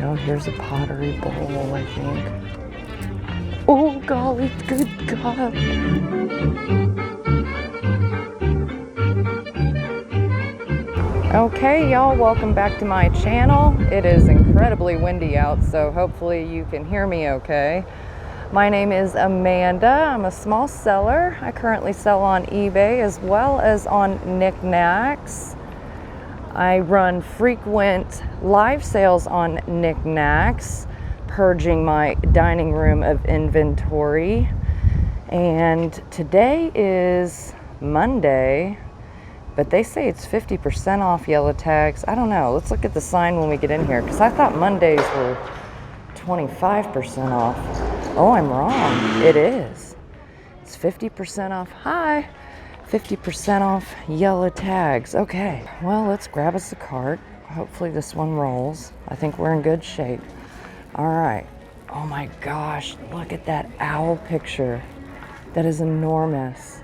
Oh, here's a pottery bowl, I think. Oh, golly, good God. Okay, y'all, welcome back to my channel. It is incredibly windy out, so hopefully you can hear me okay. My name is Amanda. I'm a small seller. I currently sell on eBay as well as on Niknax. I run frequent live sales on Niknax, purging my dining room of inventory. And today is Monday, but they say it's 50% off yellow tags. I don't know. Let's look at the sign when we get in here, because I thought Mondays were 25% off. Oh, I'm wrong. It is. It's 50% off. Hi. 50% off yellow tags. Okay. Well, let's grab us a cart. Hopefully this one rolls. I think we're in good shape. All right. Oh my gosh. Look at that owl picture. That is enormous.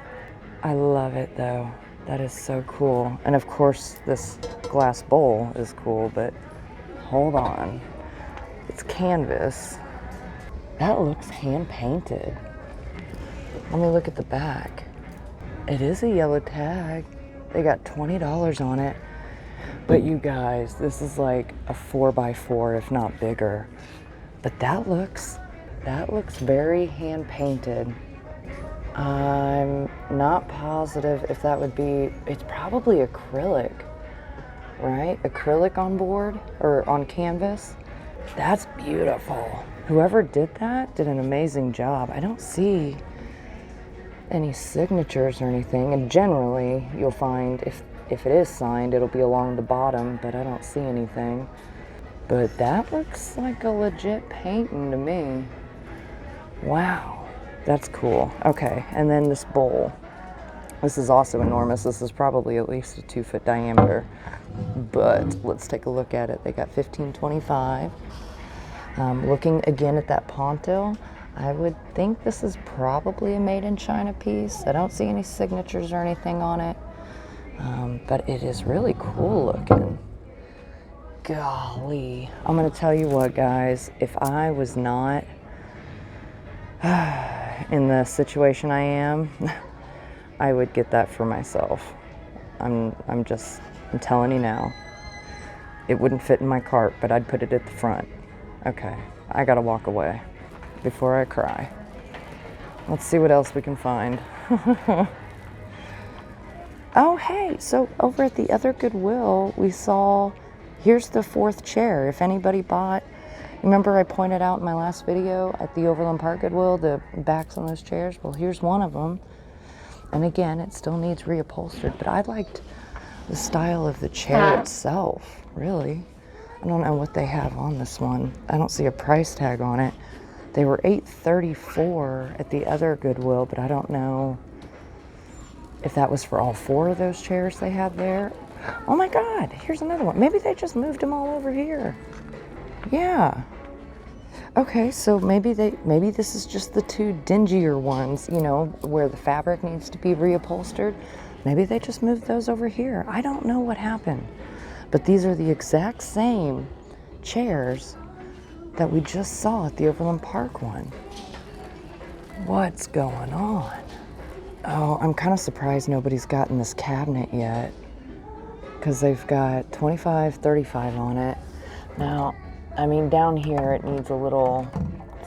I love it though. That is so cool. And of course, this glass bowl is cool, but hold on. It's canvas. That looks hand painted. Let me look at the back. It is a yellow tag. They got $20 on it. But you guys, this is like a 4x4, if not bigger. But that looks very hand painted. I'm not positive if that would be, it's probably acrylic, right? Acrylic on board or on canvas. That's beautiful. Whoever did that did an amazing job. I don't see any signatures or anything, and generally you'll find if it is signed, it'll be along the bottom, but I don't see anything. But that looks like a legit painting to me. Wow, that's cool. Okay, and then this bowl. This is also enormous. This is probably at least a 2-foot diameter, but let's take a look at it. They got $15.25. Looking again at that ponto, I would think this is probably a made in China piece. I don't see any signatures or anything on it, but it is really cool looking. Golly, I'm gonna tell you what, guys, if I was not in the situation I am, I would get that for myself. I'm telling you now. It wouldn't fit in my cart, but I'd put it at the front. Okay, I gotta walk away before I cry. Let's see what else we can find. Oh, hey, so over at the other Goodwill, we saw, here's the 4th chair. If anybody bought, remember I pointed out in my last video at the Overland Park Goodwill, the backs on those chairs? Well, here's one of them. And again, it still needs reupholstered, but I liked the style of the chair itself, really. I don't know what they have on this one. I don't see a price tag on it. They were $8.34 at the other Goodwill, but I don't know if that was for all 4 of those chairs they had there. Oh my God, here's another one. Maybe they just moved them all over here. Yeah. Okay, so maybe this is just the 2 dingier ones, you know, where the fabric needs to be reupholstered. Maybe they just moved those over here. I don't know what happened. But these are the exact same chairs that we just saw at the Overland Park one. What's going on? Oh, I'm kind of surprised nobody's gotten this cabinet yet, because they've got 25, 35 on it. Now, I mean, down here it needs a little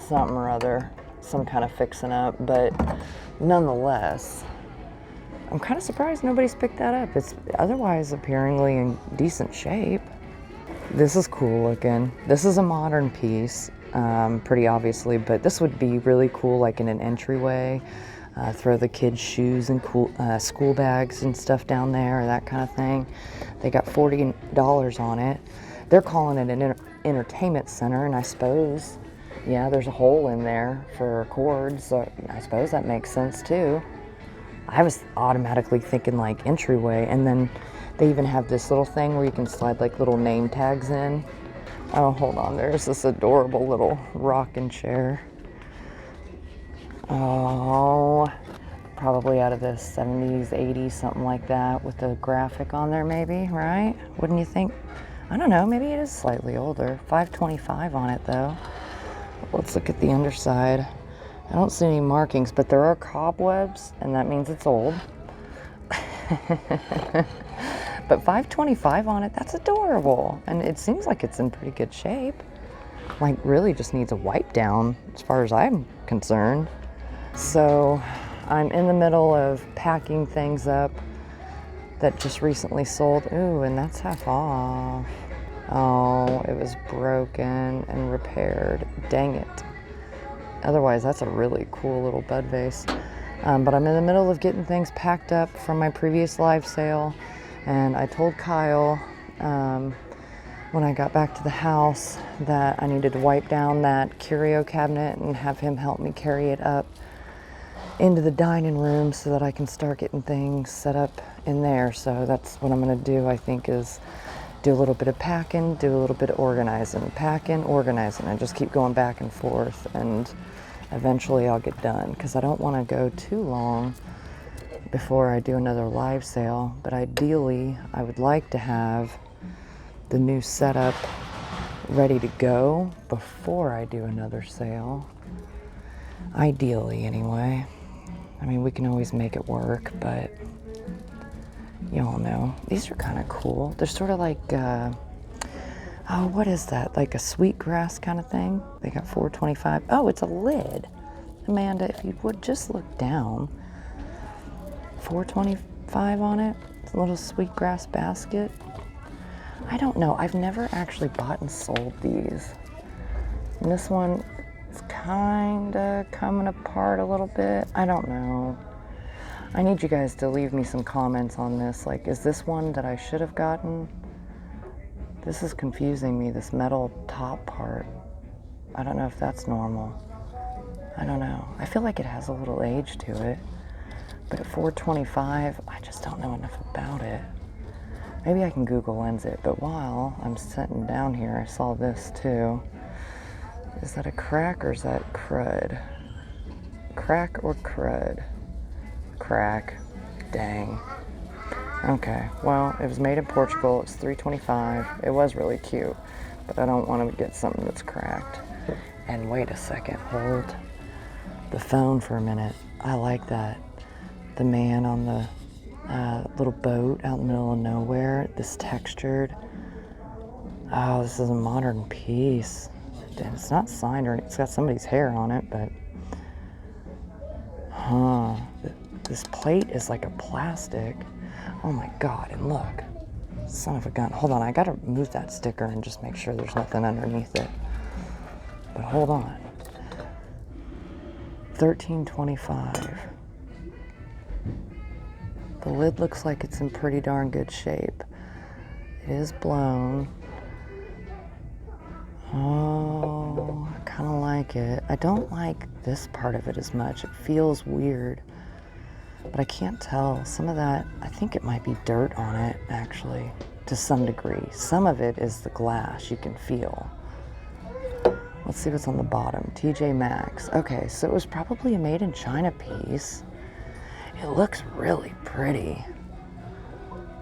something or other, some kind of fixing up, but nonetheless, I'm kind of surprised nobody's picked that up. It's otherwise appearingly in decent shape. This is cool looking. This is a modern piece, pretty obviously, but this would be really cool like in an entryway. Throw the kids' shoes and cool school bags and stuff down there, or that kind of thing. They got $40 on it. They're calling it an entertainment center, and I suppose, yeah, there's a hole in there for cords, so I suppose that makes sense too. I was automatically thinking like entryway, and then they even have this little thing where you can slide like little name tags in. Oh, hold on, there's this adorable little rocking chair. Oh, probably out of the 70s, 80s, something like that, with the graphic on there maybe, right? Wouldn't you think? I don't know, maybe it is slightly older. $5.25 on it though. Let's look at the underside. I don't see any markings, but there are cobwebs, and that means it's old. But $5.25 on it, that's adorable. And it seems like it's in pretty good shape. Like, really just needs a wipe down as far as I'm concerned. So I'm in the middle of packing things up that just recently sold. Ooh, and that's half off. Oh, it was broken and repaired. Dang it. Otherwise, that's a really cool little bud vase. But I'm in the middle of getting things packed up from my previous live sale. And I told Kyle when I got back to the house that I needed to wipe down that curio cabinet and have him help me carry it up into the dining room so that I can start getting things set up in there. So that's what I'm going to do, I think, is do a little bit of packing, do a little bit of organizing, packing, organizing, and just keep going back and forth, and eventually I'll get done, because I don't want to go too long before I do another live sale. But ideally I would like to have the new setup ready to go before I do another sale. Ideally, anyway. I mean, we can always make it work, but you all know. These are kind of cool. They're sort of like, oh, what is that? Like a sweetgrass kind of thing. They got $4.25. Oh, it's a lid. Amanda, if you would just look down. $4.25 on it. It's a little sweetgrass basket. I don't know. I've never actually bought and sold these. And this one is kind of coming apart a little bit. I don't know. I need you guys to leave me some comments on this. Like, is this one that I should have gotten? This is confusing me, this metal top part. I don't know if that's normal. I don't know. I feel like it has a little age to it. But at $4.25, I just don't know enough about it. Maybe I can Google Lens it, but while I'm sitting down here, I saw this too. Is that a crack or is that crud? Crack or crud? Crack. Dang. Okay, well, it was made in Portugal. It's $3.25. It was really cute, but I don't want to get something that's cracked. And wait a second, hold the phone for a minute. I like that. The man on the little boat out in the middle of nowhere, this textured. Oh, this is a modern piece. And it's not signed or it's got somebody's hair on it, but this plate is like a plastic. Oh my God, and look, son of a gun. Hold on, I gotta move that sticker and just make sure there's nothing underneath it. But hold on. $13.25. The lid looks like it's in pretty darn good shape. It is blown. Oh, I kind of like it. I don't like this part of it as much. It feels weird, but I can't tell. Some of that, I think it might be dirt on it, actually, to some degree. Some of it is the glass you can feel. Let's see what's on the bottom. TJ Maxx. Okay, so it was probably a made in China piece. It looks really pretty,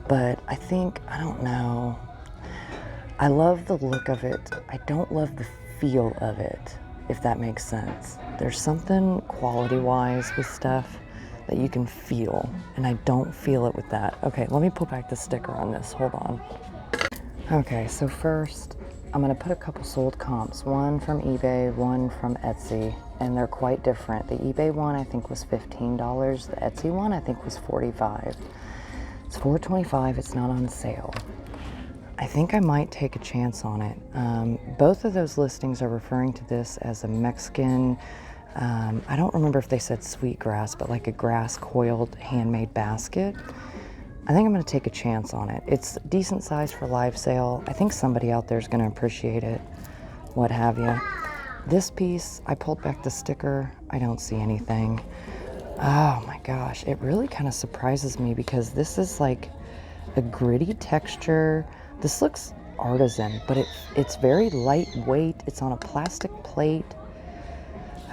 but I think, I don't know. I love the look of it. I don't love the feel of it, if that makes sense. There's something quality-wise with stuff that you can feel, and I don't feel it with that. Okay, let me put back the sticker on this. Hold on. Okay, so first, I'm gonna put a couple sold comps, one from eBay, one from Etsy, and they're quite different. The eBay one I think was $15. The Etsy one I think was $45. It's $4.25, it's not on sale. I think I might take a chance on it. Both of those listings are referring to this as a Mexican, I don't remember if they said sweetgrass, but like a grass coiled handmade basket. I think I'm gonna take a chance on it. It's decent size for live sale. I think somebody out there is gonna appreciate it, what have you. This piece, I pulled back the sticker. I don't see anything. Oh my gosh, it really kind of surprises me because this is like a gritty texture. This looks artisan, but it's very lightweight. It's on a plastic plate.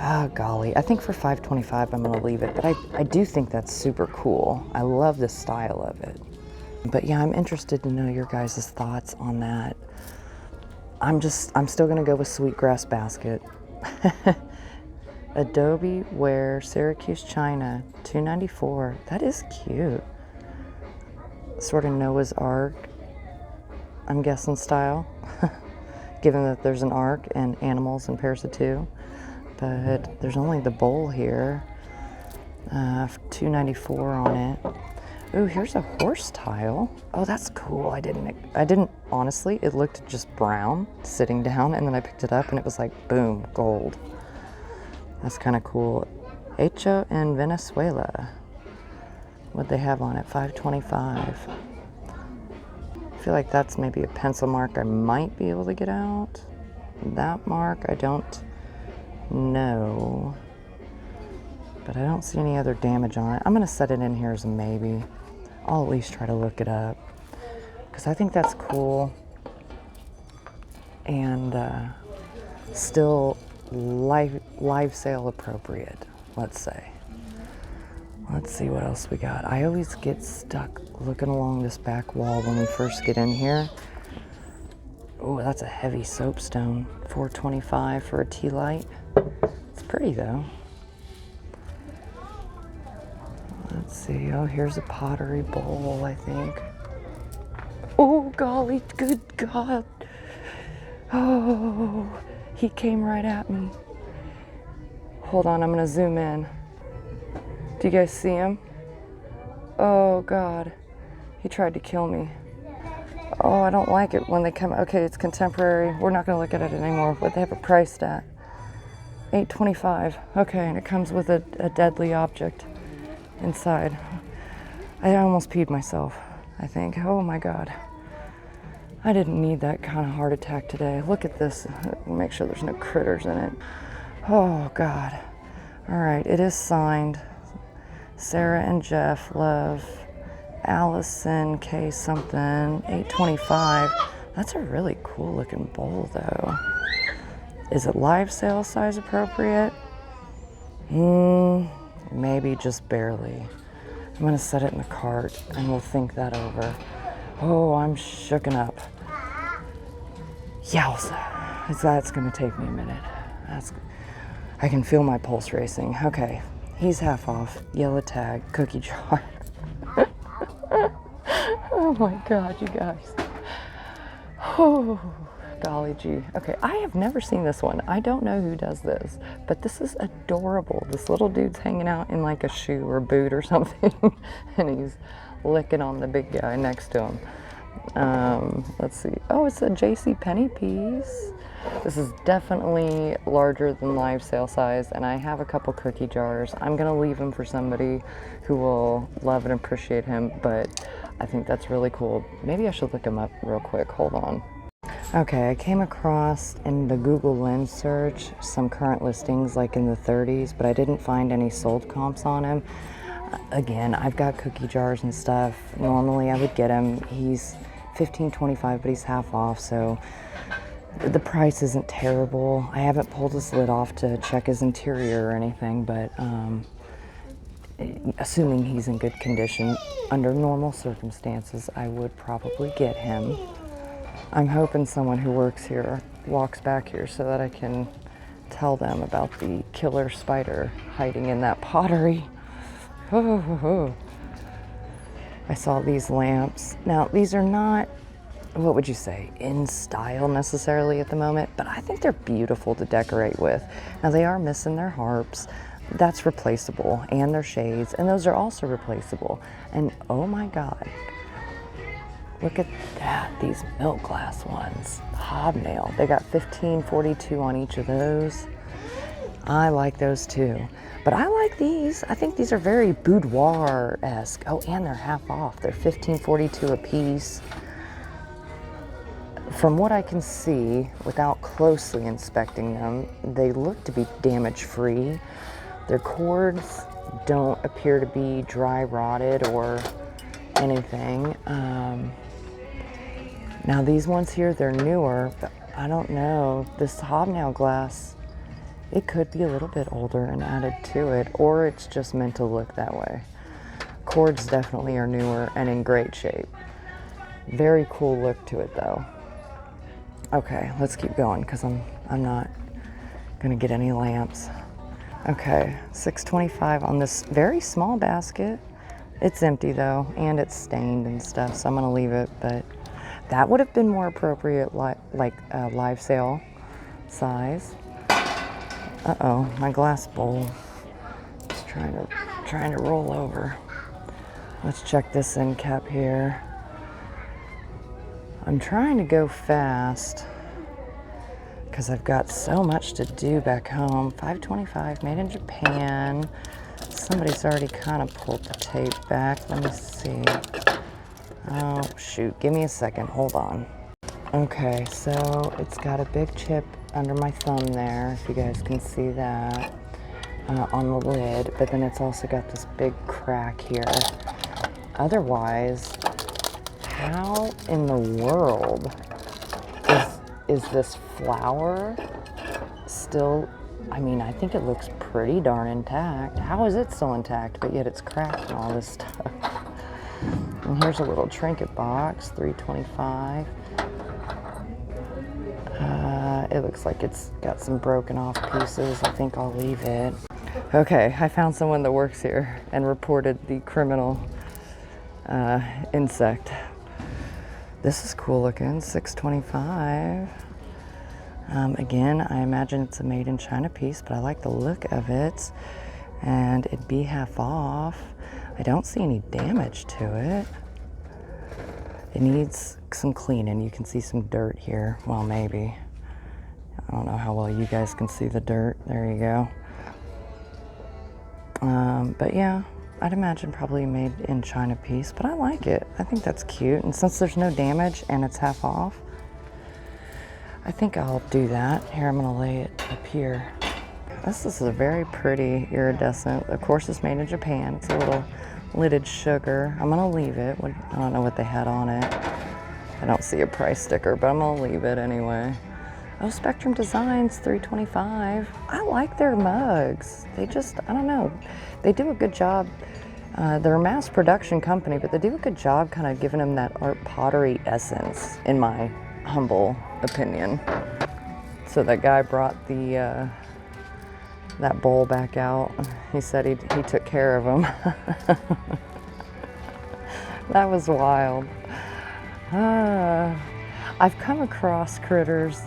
Ah, golly, I think for $5.25 I'm gonna leave it, but I do think that's super cool. I love the style of it. But yeah, I'm interested to know your guys' thoughts on that. I'm still gonna go with Sweetgrass Basket. Adobe Ware Syracuse China, $2.94. That is cute. Sort of Noah's Ark, I'm guessing style, given that there's an ark and animals and pairs of two. But there's only the bowl here, $2.94 on it. Ooh, here's a horse tile. Oh, that's cool. I didn't, honestly, it looked just brown sitting down, and then I picked it up and it was like, boom, gold. That's kind of cool. Hecho en Venezuela. What'd they have on it? $5.25. I feel like that's maybe a pencil mark I might be able to get out. That mark, I don't know. But I don't see any other damage on it. I'm gonna set it in here as a maybe. I'll at least try to look it up, because I think that's cool. And still live sale appropriate, let's say. Let's see what else we got. I always get stuck looking along this back wall when we first get in here. Oh, that's a heavy soapstone. $4.25 for a tea light. It's pretty though. Let's see. Oh, here's a pottery bowl, I think. Oh, golly, good God. Oh, he came right at me. Hold on, I'm gonna zoom in. Do you guys see him? Oh, God. He tried to kill me. Oh, I don't like it when they come. Okay, it's contemporary. We're not gonna look at it anymore. What they have it priced at? $8.25. Okay, and it comes with a deadly object inside. I almost peed myself, I think. Oh my God. I didn't need that kind of heart attack today. Look at this. Make sure there's no critters in it. Oh God. All right, it is signed. Sarah and Jeff Love. Allison K something. $8.25. That's a really cool looking bowl though. Is it live sale size appropriate? Maybe just barely. I'm gonna set it in the cart and we'll think that over. Oh, I'm shooken up. Yowza. That's gonna take me a minute. I can feel my pulse racing. Okay, he's half off. Yellow tag, cookie jar. Oh my God, you guys. Oh. Golly gee. Okay, I have never seen this one. I don't know who does this, but this is adorable. This little dude's hanging out in like a shoe or boot or something, and he's licking on the big guy next to him. Let's see. Oh, it's a JCPenney piece. This is definitely larger than live sale size, and I have a couple cookie jars. I'm gonna leave him for somebody who will love and appreciate him, but I think that's really cool. Maybe I should look him up real quick. Hold on. Okay, I came across in the Google Lens search some current listings like in the 30s, but I didn't find any sold comps on him. Again, I've got cookie jars and stuff. Normally I would get him. He's $15.25, but he's half off, so the price isn't terrible. I haven't pulled his lid off to check his interior or anything, but assuming he's in good condition, under normal circumstances, I would probably get him. I'm hoping someone who works here walks back here so that I can tell them about the killer spider hiding in that pottery. Oh. I saw these lamps. Now, these are not, what would you say, in style necessarily at the moment, but I think they're beautiful to decorate with. Now, they are missing their harps. That's replaceable, and their shades, and those are also replaceable. And oh my God. Look at that, these milk glass ones, hobnail. They got $15.42 on each of those. I like those too. But I like these. I think these are very boudoir-esque. Oh, and they're half off. They're $15.42 a piece. From what I can see, without closely inspecting them, they look to be damage-free. Their cords don't appear to be dry rotted or anything. Now these ones here, they're newer, but I don't know. This hobnail glass, it could be a little bit older and added to it, or it's just meant to look that way. Cords definitely are newer and in great shape. Very cool look to it though. Okay, let's keep going because I'm not gonna get any lamps. Okay, $6.25 on this very small basket. It's empty though, and it's stained and stuff, so I'm gonna leave it, but that would have been more appropriate, like live sale size. Uh-oh, my glass bowl is trying to roll over. Let's check this end cap here. I'm trying to go fast because I've got so much to do back home. $5.25, made in Japan. Somebody's already kind of pulled the tape back. Let me see. Oh, shoot. Give me a second. Hold on. Okay, so it's got a big chip under my thumb there, if you guys can see that, on the lid. But then it's also got this big crack here. Otherwise, how in the world is this flower still? I mean, I think it looks pretty darn intact. How is it still intact, but yet it's cracked and all this stuff? And here's a little trinket box, $3.25. It looks like it's got some broken off pieces. I think I'll leave it. Okay, I found someone that works here and reported the criminal insect. This is cool looking, $6.25. Again, I imagine it's a made in China piece, but I like the look of it. And it'd be half off. I don't see any damage to it. It needs some cleaning. You can see some dirt here. Well, maybe. I don't know how well you guys can see the dirt. There you go. But yeah, I'd imagine probably made in China piece, but I like it. I think that's cute. And since there's no damage and it's half off, I think I'll do that. Here, I'm gonna lay it up here. This is a very pretty iridescent. Of course, it's made in Japan. It's a little lidded sugar. I'm gonna leave it. I don't know what they had on it. I don't see a price sticker, but I'm gonna leave it anyway. Oh, Spectrum Designs, $3.25. I like their mugs. They just, I don't know. They do a good job. They're a mass production company, but they do a good job kind of giving them that art pottery essence, in my humble opinion. So that guy brought the that bowl back out. He said he took care of him. That was wild. I've come across critters,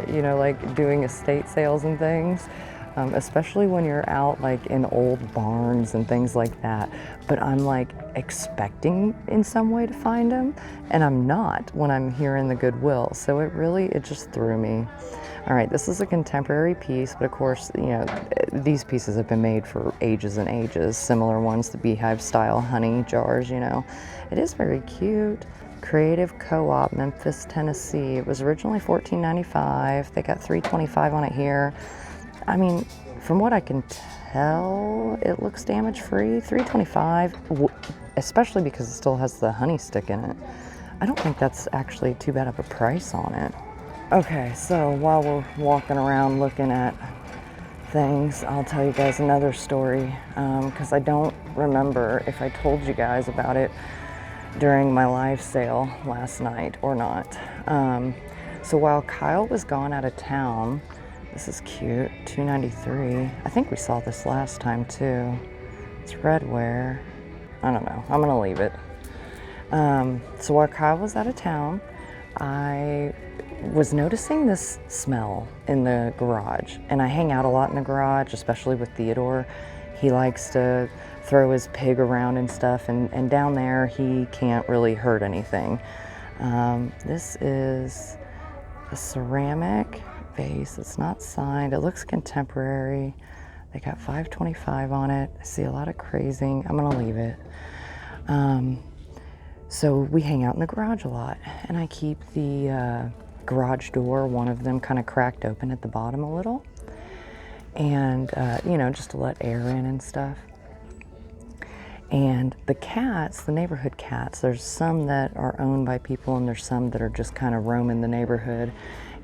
you know, like doing estate sales and things, especially when you're out like in old barns and things like that. But I'm like expecting in some way to find them, and I'm not when I'm here in the Goodwill. So it just threw me. All right, this is a contemporary piece, but of course, you know, these pieces have been made for ages and ages. Similar ones, the beehive style honey jars, you know. It is very cute. Creative Co-op, Memphis, Tennessee. It was originally $14.95. They got $3.25 on it here. I mean, from what I can tell, it looks damage-free. $3.25, especially because it still has the honey stick in it. I don't think that's actually too bad of a price on it. Okay, so while we're walking around looking at things, I'll tell you guys another story, because I don't remember if I told you guys about it during my live sale last night or not. So while Kyle was gone out of town, this is cute, $2.93. I think we saw this last time too. It's redware. I don't know, I'm gonna leave it. So while Kyle was out of town, I was noticing this smell in the garage, and I hang out a lot in the garage, especially with Theodore. He likes to throw his pig around and stuff, and down there he can't really hurt anything. This is a ceramic vase. It's not signed. It looks contemporary. They got $5.25 on it. I see a lot of crazing. I'm gonna leave it. So we hang out in the garage a lot, and I keep the garage door, one of them kind of cracked open at the bottom a little, and you know, just to let air in and stuff. And the cats, the neighborhood cats, there's some that are owned by people and there's some that are just kind of roaming the neighborhood.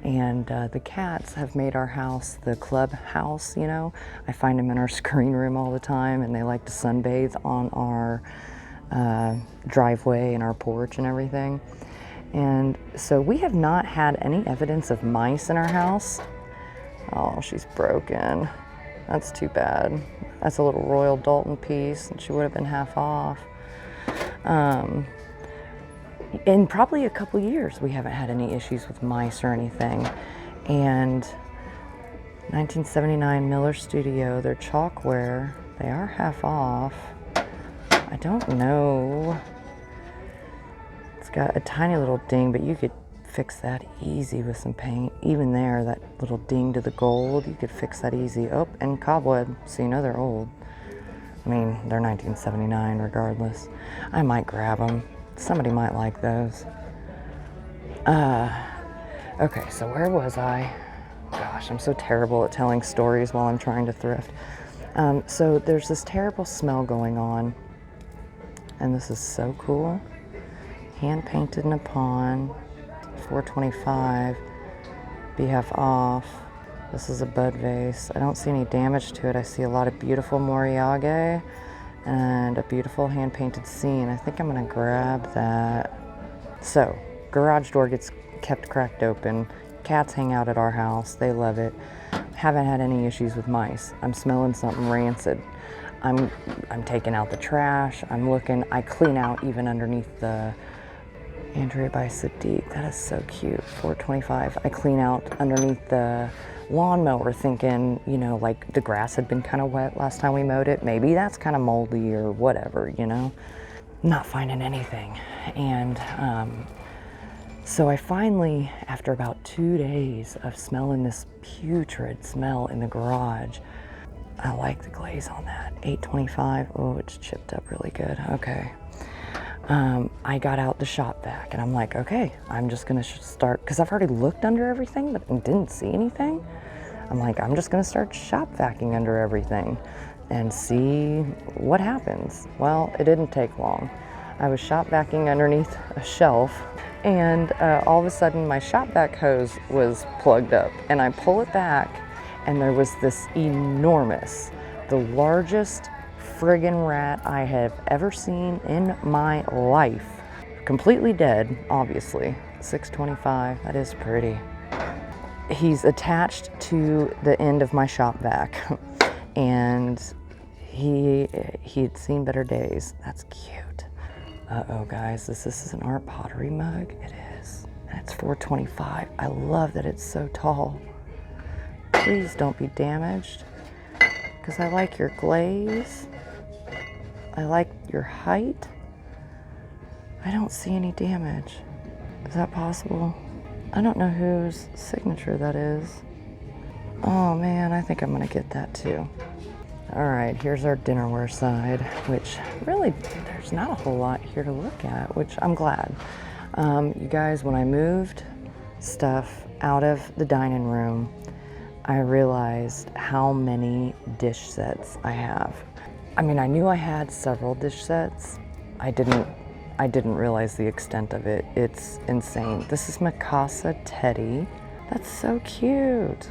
And the cats have made our house the clubhouse, you know. I find them in our screen room all the time, and they like to sunbathe on our driveway and our porch and everything. And so we have not had any evidence of mice in our house. Oh, she's broken. That's too bad. That's a little Royal Dalton piece, and she would have been half off. In probably a couple years, we haven't had any issues with mice or anything. And 1979 Miller Studio, they're chalkware. They are half off. I don't know. It's got a tiny little ding, but you could fix that easy with some paint. Even there, that little ding to the gold, you could fix that easy. Oh, and cobweb, so you know they're old. I mean, they're 1979 regardless. I might grab them. Somebody might like those. Okay, so where was I? Gosh, I'm so terrible at telling stories while I'm trying to thrift. So there's this terrible smell going on, and this is so cool. Hand painted in a pond, $4.25, BF off. This is a bud vase. I don't see any damage to it. I see a lot of beautiful moriage and a beautiful hand painted scene. I think I'm gonna grab that. So, garage door gets kept cracked open. Cats hang out at our house. They love it. Haven't had any issues with mice. I'm smelling something rancid. I'm taking out the trash. I'm looking. I clean out even underneath the Andrea by Sadiq. That is so cute. $4.25. I clean out underneath the lawnmower, thinking, you know, like the grass had been kind of wet last time we mowed it. Maybe that's kind of moldy or whatever, you know. Not finding anything. And so I finally, after about 2 days of smelling this putrid smell in the garage, I like the glaze on that. $8.25. Oh, it's chipped up really good. Okay. I got out the shop vac, and I'm like, okay, I'm just gonna start, because I've already looked under everything but didn't see anything. I'm like, I'm just gonna start shop vacuuming under everything and see what happens. Well, it didn't take long. I was shop vacuuming underneath a shelf, and all of a sudden my shop vac hose was plugged up, and I pull it back, and there was this enormous, the largest friggin' rat I have ever seen in my life. Completely dead, obviously. $6.25, that is pretty. He's attached to the end of my shop vac, and he'd seen better days. That's cute. Uh-oh, guys, this is an art pottery mug. It is, and it's $4.25. I love that it's so tall. Please don't be damaged, because I like your glaze. I like your height. I don't see any damage. Is that possible? I don't know whose signature that is. Oh man, I think I'm gonna get that too. All right, here's our dinnerware side, which really, there's not a whole lot here to look at, which I'm glad. You guys, when I moved stuff out of the dining room, I realized how many dish sets I have. I mean, I knew I had several dish sets. I didn't realize the extent of it. It's insane. This is Mikasa Teddy. That's so cute.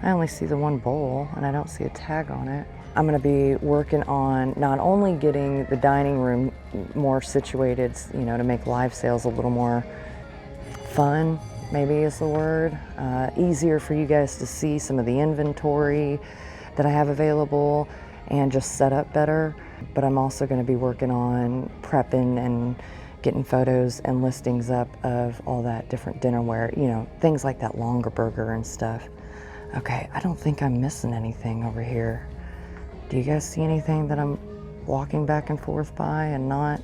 I only see the one bowl and I don't see a tag on it. I'm gonna be working on not only getting the dining room more situated, you know, to make live sales a little more fun, maybe is the word. Easier for you guys to see some of the inventory that I have available and just set up better. But I'm also going to be working on prepping and getting photos and listings up of all that different dinnerware, you know, things like that longer burger and stuff. Okay, I don't think I'm missing anything over here. Do you guys see anything that I'm walking back and forth by and not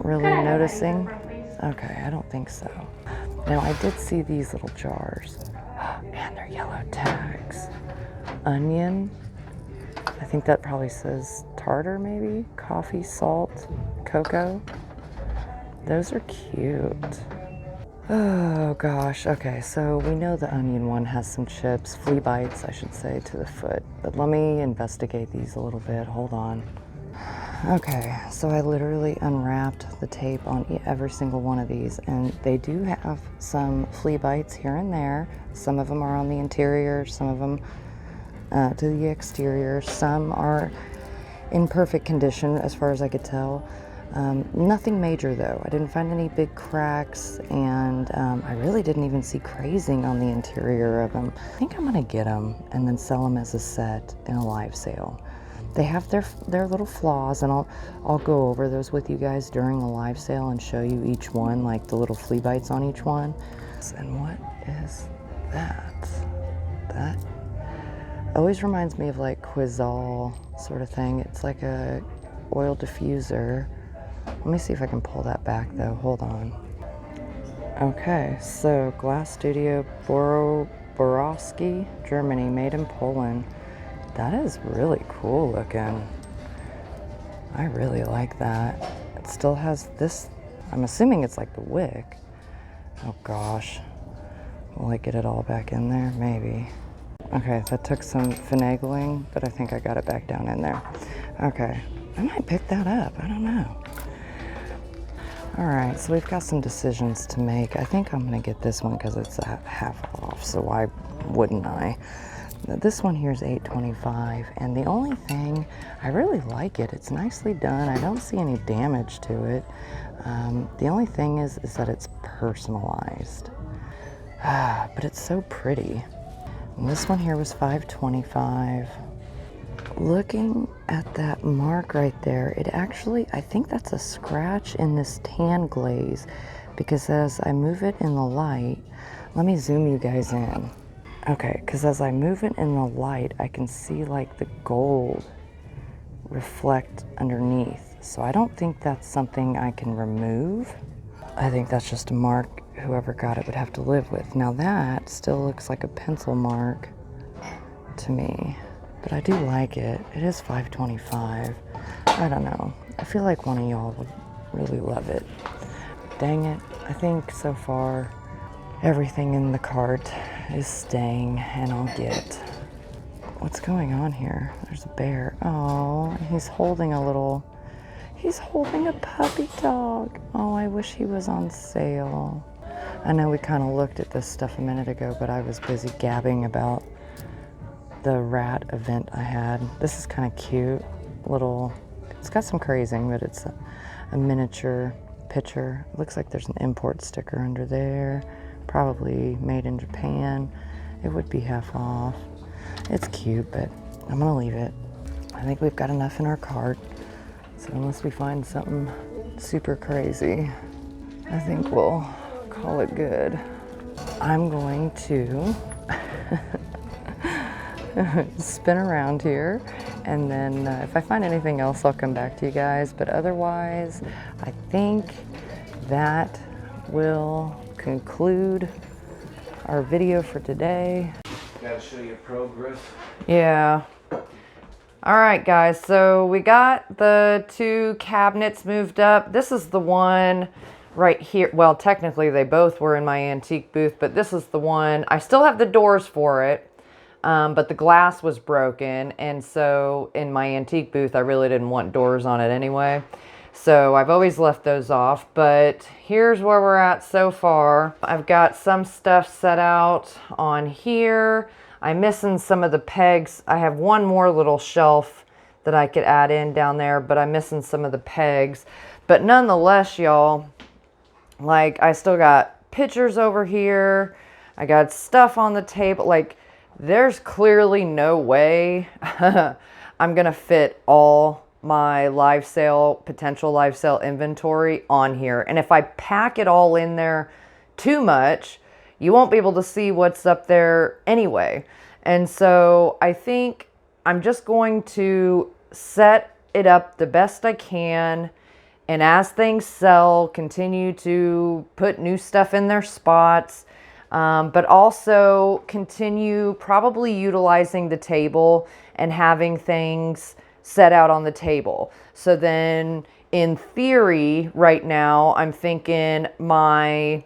really noticing? Okay, I don't think so. Now, I did see these little jars, and they're yellow tags. Onion, I think that probably says tartar maybe, coffee, salt, cocoa. Those are cute. Oh gosh, okay, so we know the onion one has some chips, flea bites I should say, to the foot, but let me investigate these a little bit, hold on. Okay, so I literally unwrapped the tape on every single one of these, and they do have some flea bites here and there. Some of them are on the interior, some of them to the exterior. Some are in perfect condition as far as I could tell. Nothing major though. I didn't find any big cracks, and I really didn't even see crazing on the interior of them. I think I'm gonna get them and then sell them as a set in a live sale. They have their little flaws, and I'll go over those with you guys during the live sale and show you each one, like the little flea bites on each one. And what is that? That always reminds me of like Quizall sort of thing. It's like a oil diffuser. Let me see if I can pull that back though. Hold on. Okay, so Glass Studio Borowski, Germany, made in Poland. That is really cool looking. I really like that. It still has this, I'm assuming it's like the wick. Oh gosh. Will I get it all back in there? Maybe. Okay, that took some finagling, but I think I got it back down in there. Okay, I might pick that up. I don't know. All right, so we've got some decisions to make. I think I'm gonna get this one because it's half off, so why wouldn't I? This one here is $8.25, and the only thing, I really like it. It's nicely done. I don't see any damage to it. The only thing is that it's personalized. But it's so pretty. And this one here was $5.25. Looking at that mark right there, it actually, I think that's a scratch in this tan glaze, because as I move it in the light, let me zoom you guys in. Okay, because as I move it in the light, I can see like the gold reflect underneath. So I don't think that's something I can remove. I think that's just a mark whoever got it would have to live with. Now that still looks like a pencil mark to me. But I do like it. It is $5.25. I don't know. I feel like one of y'all would really love it. Dang it. I think so far everything in the cart is staying, and I'll get. What's going on here? There's a bear. Oh, he's holding a puppy dog. Oh, I wish he was on sale. I know we kind of looked at this stuff a minute ago, but I was busy gabbing about the rat event I had. This is kind of cute. It's got some crazing, but it's a miniature picture. It looks like there's an import sticker under there. Probably made in Japan. It would be half off. It's cute, but I'm gonna leave it. I think we've got enough in our cart. So unless we find something super crazy, I think we'll call it good. I'm going to spin around here, and then if I find anything else, I'll come back to you guys. But otherwise, I think that will conclude our video for today. Gotta show you progress. Yeah. All right, guys, so we got the 2 cabinets moved up. This is the one right here. Well, technically they both were in my antique booth, but this is the one. I still have the doors for it. But the glass was broken, and so in my antique booth, I really didn't want doors on it anyway. So I've always left those off, but here's where we're at so far. I've got some stuff set out on here. I'm missing some of the pegs. I have one more little shelf that I could add in down there, but I'm missing some of the pegs. But nonetheless, y'all, like, I still got pictures over here. I got stuff on the table. Like, there's clearly no way I'm gonna fit all my potential live sale inventory on here. And if I pack it all in there too much, you won't be able to see what's up there anyway. And so I think I'm just going to set it up the best I can. And as things sell, continue to put new stuff in their spots. But also continue probably utilizing the table and having things set out on the table. So then in theory right now, I'm thinking my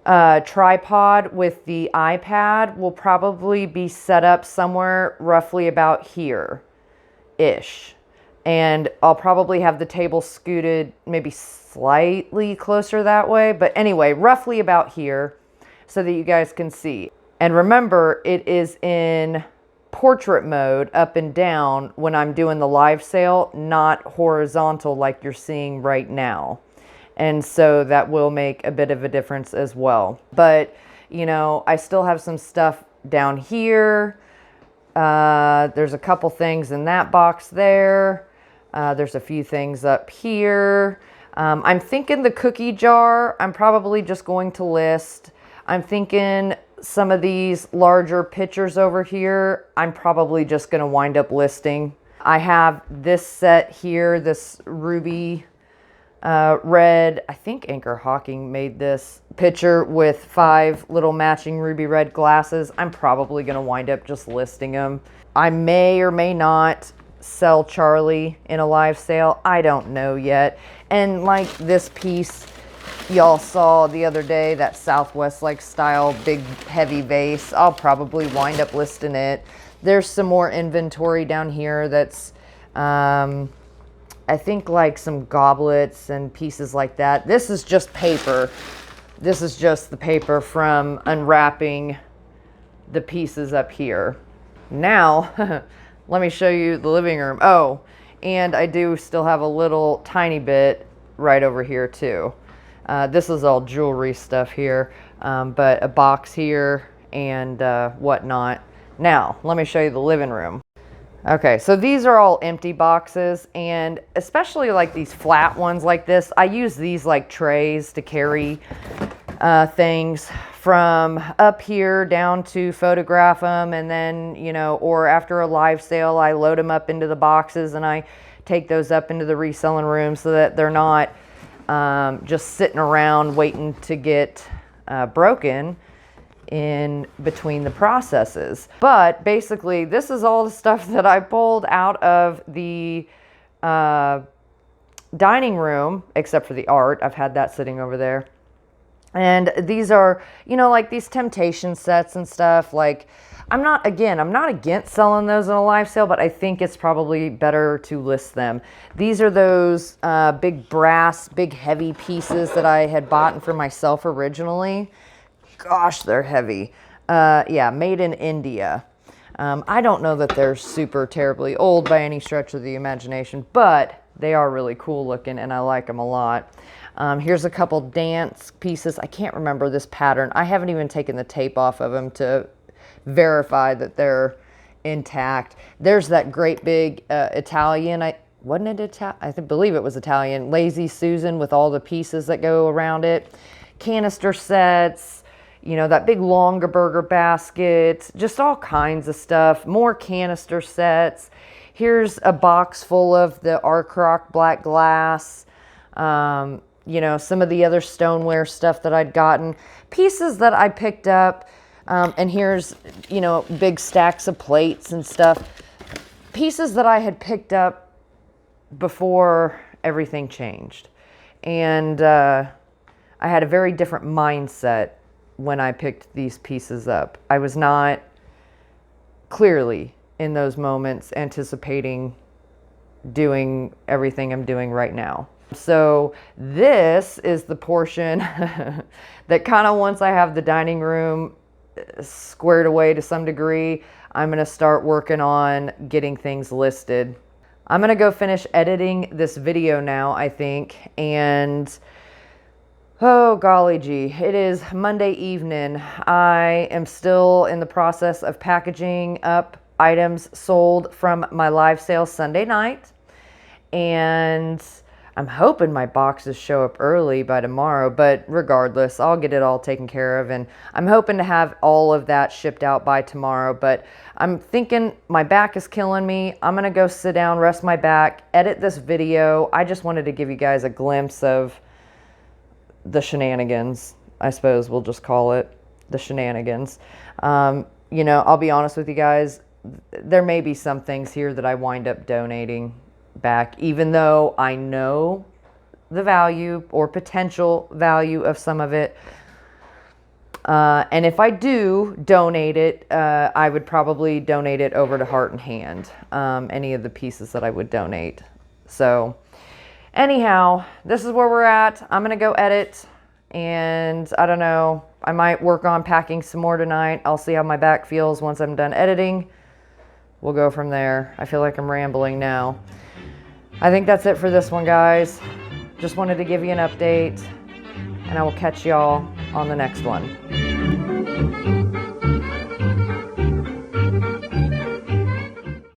tripod with the iPad will probably be set up somewhere roughly about here-ish. And I'll probably have the table scooted maybe slightly closer that way. But anyway, roughly about here, so that you guys can see. And remember, it is in portrait mode up and down when I'm doing the live sale, not horizontal like you're seeing right now. And so that will make a bit of a difference as well. But, you know, I still have some stuff down here. There's a couple things in that box there. There's a few things up here. I'm thinking the cookie jar, I'm probably just going to list. I'm thinking some of these larger pictures over here, I'm probably just going to wind up listing. I have this set here, this ruby red, I think Anchor Hawking made this picture with 5 little matching ruby red glasses. I'm probably going to wind up just listing them. I may or may not sell Charlie in a live sale. I don't know yet. And like this piece y'all saw the other day, that Southwest like style big heavy vase, I'll probably wind up listing it. There's some more inventory down here that's I think like some goblets and pieces like that. This is just paper. This is just the paper from unwrapping the pieces up here. Now, let me show you the living room. Oh, and I do still have a little tiny bit right over here too. This is all jewelry stuff here, but a box here and whatnot. Now, let me show you the living room. Okay, so these are all empty boxes, and especially like these flat ones like this, I use these like trays to carry things from up here down to photograph them, and then, you know, or after a live sale, I load them up into the boxes and I take those up into the reselling room so that they're not just sitting around waiting to get broken in between the processes. But basically, this is all the stuff that I pulled out of the dining room, except for the art. I've had that sitting over there. And these are, you know, like these temptation sets and stuff. Like, I'm not against selling those in a live sale, but I think it's probably better to list them. These are those big brass, big heavy pieces that I had bought for myself originally. Gosh, they're heavy. Yeah, made in India. I don't know that they're super terribly old by any stretch of the imagination, but they are really cool looking and I like them a lot. Here's a couple dance pieces. I can't remember this pattern. I haven't even taken the tape off of them to verify that they're intact. There's that great big Italian, I believe it was Italian, Lazy Susan with all the pieces that go around it. Canister sets. You know, that big Longaberger basket, just all kinds of stuff. More canister sets. Here's a box full of the Arcroc black glass. You know, some of the other stoneware stuff that I'd gotten. Pieces that I picked up. And here's, you know, big stacks of plates and stuff. Pieces that I had picked up before everything changed. And I had a very different mindset when I picked these pieces up. I was not clearly in those moments anticipating doing everything I'm doing right now. So this is the portion that kind of, once I have the dining room squared away to some degree, I'm going to start working on getting things listed. I'm going to go finish editing this video now, I think, and oh, golly gee, it is Monday evening. I am still in the process of packaging up items sold from my live sale Sunday night. And I'm hoping my boxes show up early by tomorrow, but regardless, I'll get it all taken care of. And I'm hoping to have all of that shipped out by tomorrow, but I'm thinking my back is killing me. I'm going to go sit down, rest my back, edit this video. I just wanted to give you guys a glimpse of the shenanigans, I suppose we'll just call it the shenanigans. You know, I'll be honest with you guys, there may be some things here that I wind up donating back, even though I know the value or potential value of some of it. And if I do donate it, I would probably donate it over to Heart and Hand, any of the pieces that I would donate. So anyhow, this is where we're at. I'm going to go edit, and I don't know, I might work on packing some more tonight. I'll see how my back feels once I'm done editing. we'll go from there. I feel like I'm rambling now. I think that's it for this one, guys. Just wanted to give you an update, and I will catch y'all on the next one.